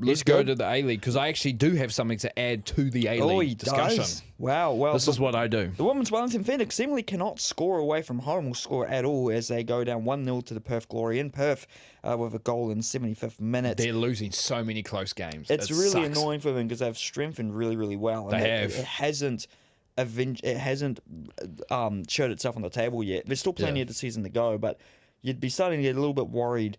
let's go to the A-League, because I actually do have something to add to the A-League discussion. Does. Wow. Well, this is what I do. The women's Wellington Phoenix seemingly cannot score away from home or score at all as they go down 1-0 to the Perth Glory in Perth with a goal in the 75th minute. They're losing so many close games. It's it really sucks. annoying for them because they've strengthened really, really well. They have. It hasn't showed itself on the table yet. There's still plenty of the season to go, but you'd be starting to get a little bit worried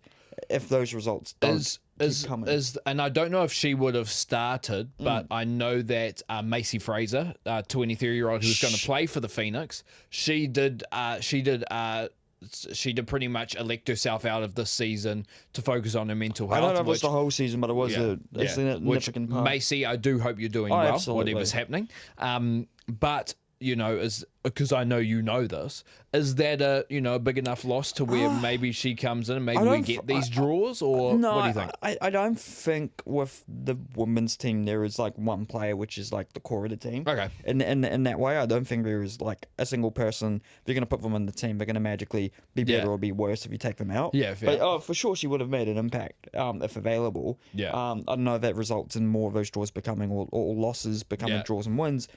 if those results don't keep coming. And I don't know if she would have started, but I know that Macy Fraser, 23-year-old who's going to play for the Phoenix, she did pretty much elect herself out of this season to focus on her mental health. I don't know if it's the whole season, but it was a significant part. Macy, I do hope you're doing well, absolutely. whatever's happening. But you know, because I know you know this, is that a big enough loss to where maybe she comes in and maybe we get these draws, or no, what do you think? I don't think with the women's team there is like one player which is like the core of the team. Okay. In that way, I don't think there is like a single person. If you're going to put them in the team, they're going to magically be better or be worse if you take them out. Yeah, fair. But for sure she would have made an impact if available. Yeah. I don't know if that results in more of those draws becoming or losses becoming draws and wins.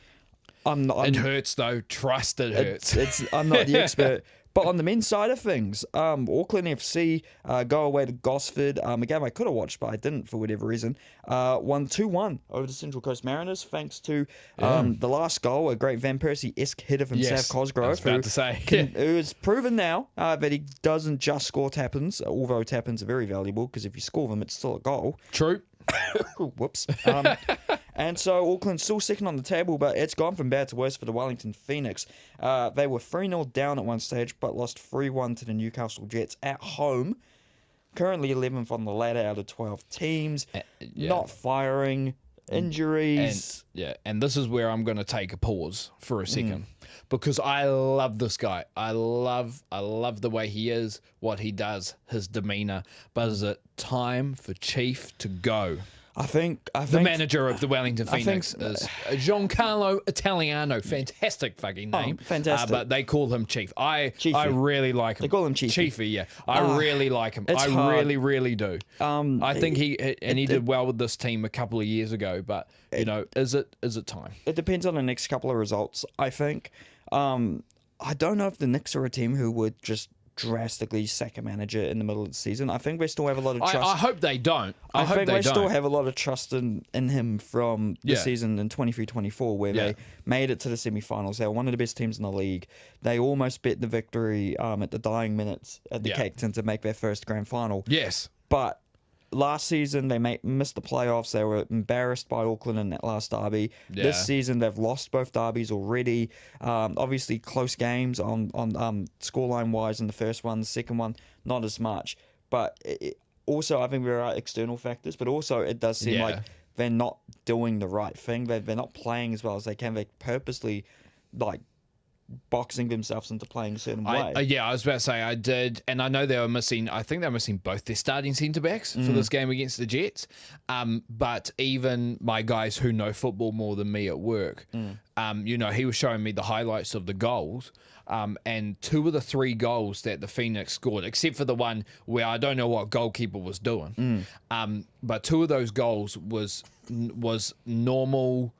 It hurts though. Trust it hurts. I'm not the expert. But on the men's side of things, Auckland FC go away to Gosford. A game I could have watched, but I didn't for whatever reason. Won 2-1 over the Central Coast Mariners, thanks to the last goal, a great Van Persie-esque header from Sav Cosgrove. I was about to say. Who is proven now that he doesn't just score tap-ins, although tap-ins are very valuable, because if you score them, it's still a goal. True. Whoops. And so Auckland's still second on the table, but it's gone from bad to worse for the Wellington Phoenix. They were 3-0 down at one stage, but lost 3-1 to the Newcastle Jets at home. Currently 11th on the ladder out of 12 teams. Not firing. Injuries. And this is where I'm going to take a pause for a second, because I love this guy. I love the way he is, what he does, his demeanor. But is it time for Chief to go? I think the manager of the Wellington Phoenix is Giancarlo Italiano. Fantastic fucking name. Fantastic. But they call him Chief. I really like him. They call him Chiefy. Chiefy, yeah. I really like him. I really, really do. I think he did well with this team a couple of years ago. But is it time? It depends on the next couple of results. I think. I don't know if the Knicks are a team who would just drastically sack a manager in the middle of the season. I think they still have a lot of trust. I hope they don't. I think they still have a lot of trust in him from the season in 23-24, where they made it to the semi-finals. They were one of the best teams in the league. They almost bet the victory at the dying minutes at the Cake Tin to make their first grand final. Yes. But last season, they missed the playoffs. They were embarrassed by Auckland in that last derby. Yeah. This season, they've lost both derbies already. Obviously, close games on scoreline-wise in the first one. The second one, not as much. But also, I think there are external factors. But also, it does seem like they're not doing the right thing. They're not playing as well as they can. They purposely, boxing themselves into playing a certain way. I was about to say I did, and I know they were missing. I think they were missing both their starting centre backs for this game against the Jets. But even my guys who know football more than me at work, he was showing me the highlights of the goals. And 2 of the 3 goals that the Phoenix scored, except for the one where I don't know what goalkeeper was doing. But 2 of those goals was normal,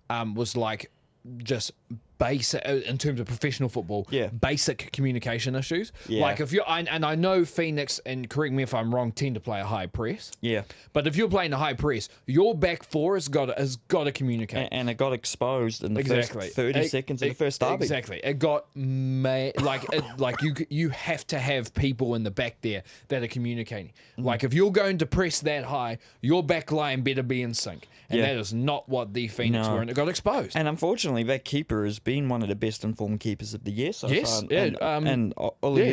was like just basic in terms of professional football, basic communication issues. Like if you're, and I know Phoenix, and correct me if I'm wrong, tend to play a high press. But if you're playing a high press, your back four has got to communicate. And it got exposed in the first 30 seconds of the first derby. Exactly. It got you have to have people in the back there that are communicating. Like if you're going to press that high, your back line better be in sync. And that is not what the Phoenix were, and it got exposed. And unfortunately, that keeper has been one of the best informed keepers of the year so far. And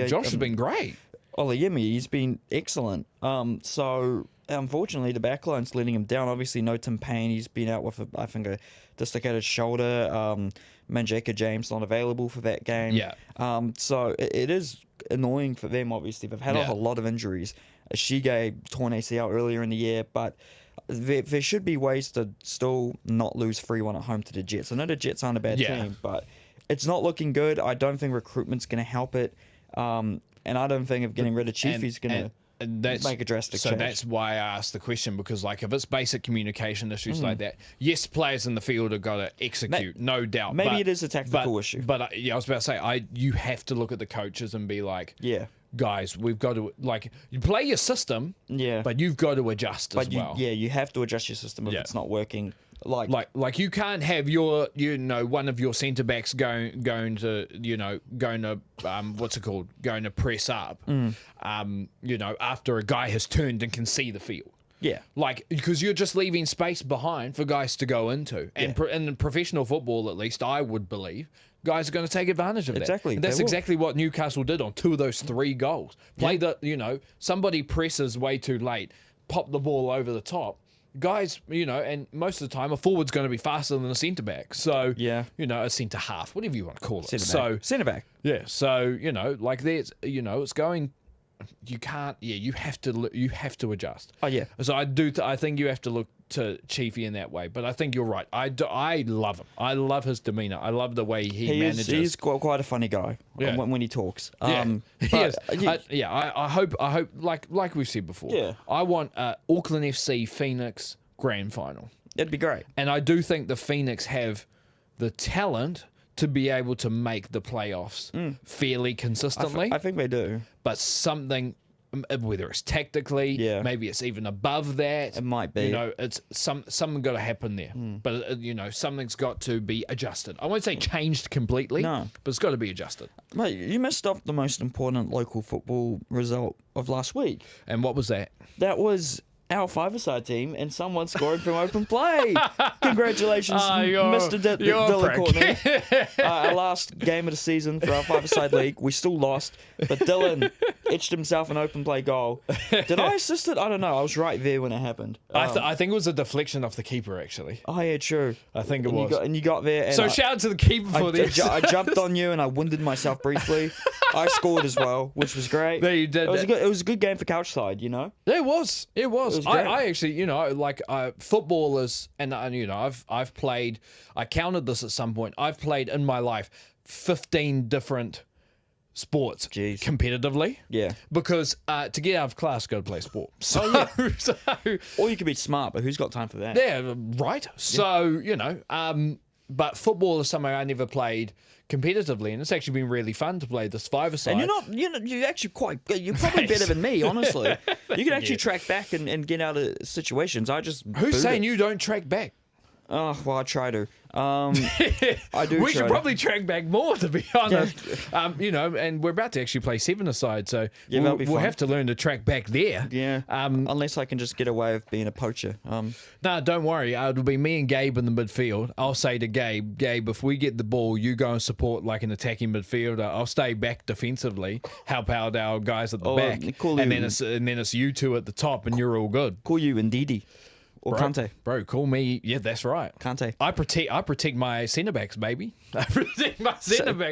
Josh has been great. Oliyemi, he's been excellent. So unfortunately, the backline's letting him down. Obviously, no Tim Payne. He's been out with, a dislocated shoulder. Manjeka James not available for that game. So it is annoying for them, obviously. They've had a lot of injuries. Shige torn ACL earlier in the year, but there should be ways to still not lose 3-1 at home to the Jets. I know the Jets aren't a bad team, but it's not looking good. I don't think recruitment's going to help it. And I don't think if getting rid of Chiefy's going to... that's make a drastic so change. that's why I asked the question, because like if it's basic communication issues like that, yes, players in the field have got to execute, no doubt. Maybe but, it is a tactical issue. But yeah, I was about to say, you have to look at the coaches and be like, Yeah. guys, we've got to, like, you play your system, Yeah. but you've got to adjust as well. You have to adjust your system if it's not working. Like you can't have one of your centre backs going to what's it called, going to press up, after a guy has turned and can see the field. Yeah. Like, because you're just leaving space behind for guys to go into. And in professional football, at least, I would believe, guys are going to take advantage of that. Exactly. And that's exactly what Newcastle did on 2 of those 3 goals. Somebody presses way too late, pop the ball over the top. Guys, and most of the time, a forward's going to be faster than a centre back. So, a centre half, whatever you want to call it. Centre back. Yeah. So, like there's, it's going. You can't. Yeah, you have to adjust. Oh yeah. So I think you have to look to Chiefy in that way. But I think you're right. I love him. I love his demeanour. I love the way he manages. He's quite a funny guy when he talks. I hope like we've said before. Yeah. I want Auckland FC Phoenix grand final. It'd be great. And I do think the Phoenix have the talent to be able to make the playoffs fairly consistently. I think they do. But something, whether it's tactically, maybe it's even above that. It might be. It's something got to happen there. But something's got to be adjusted. I won't say changed completely. No. But it's got to be adjusted. Mate, you missed off the most important local football result of last week. And what was that? That was our five-a-side team and someone scoring from open play. Congratulations, Mr. Dylan Courtney. Our last game of the season for our five-a-side league. We still lost, but Dylan etched himself an open play goal. Did I assist it? I don't know. I was right there when it happened. I think it was a deflection off the keeper, actually. Oh, yeah, true. I think it was. You got there. And so shout out to the keeper for this. I jumped on you and I wounded myself briefly. I scored as well, which was great. There you did. It was a good game for Couchside, It was. It was. I actually, footballers, and I've played. I counted this at some point. I've played in my life 15 different sports competitively. Yeah. Because to get out of class, got to play sport. So, or you could be smart, but who's got time for that? Yeah, right. So but football is something I never played competitively, and it's actually been really fun to play this five-a-side. And you're actually you're probably better than me, honestly. You can actually track back and get out of situations. Who's saying you don't track back? Oh, well, I try to. I do. We should probably track back more, to be honest. And we're about to actually play 7-a-side, so we'll have to learn to track back there. Yeah. Unless I can just get away with being a poacher. No, don't worry. It'll be me and Gabe in the midfield. I'll say to Gabe, if we get the ball, you go and support like an attacking midfielder. I'll stay back defensively, help out our guys at the back, and then it's you two at the top, and you're all good. Call you Ndidi. Or Kante. Bro, call me. Yeah, that's right. Kante. I protect my centre backs, baby. I protect my centre backs.